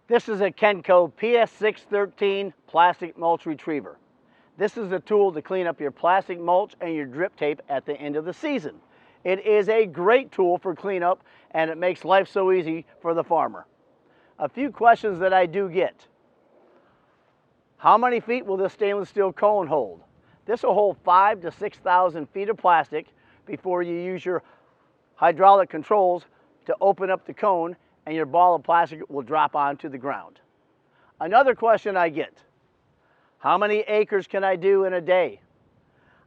This is a Kennco PS613 Plastic Mulch Retriever. This is a tool to clean up your plastic mulch and your drip tape at the end of the season. It is a great tool for cleanup, and it makes life so easy for the farmer. A few questions that I do get. How many feet will this stainless steel cone hold? This will hold 5,000 to 6,000 feet of plastic before you use your hydraulic controls to open up the cone, and your ball of plastic will drop onto the ground. Another question I get, how many acres can I do in a day?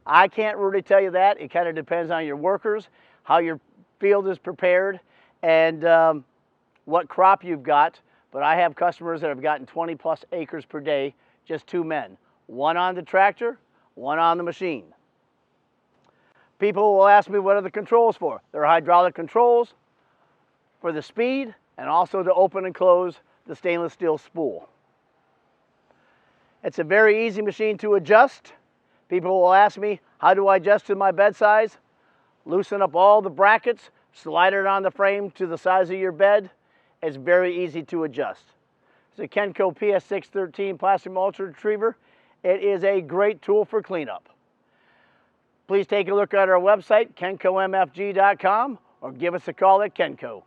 I can't really tell you that. It kind of depends on your workers, how your field is prepared, and what crop you've got. But I have customers that have gotten 20 plus acres per day, just 2 men. One on the tractor, one on the machine. People will ask me what are the controls for. They're hydraulic controls for the speed and also to open and close the stainless steel spool. It's a very easy machine to adjust. People will ask me, how do I adjust to my bed size? Loosen up all the brackets, slide it on the frame to the size of your bed. It's very easy to adjust. It's a Kennco PS613 Plastic Mulch Retriever. It is a great tool for cleanup. Please take a look at our website, KencoMFG.com, or give us a call at Kennco.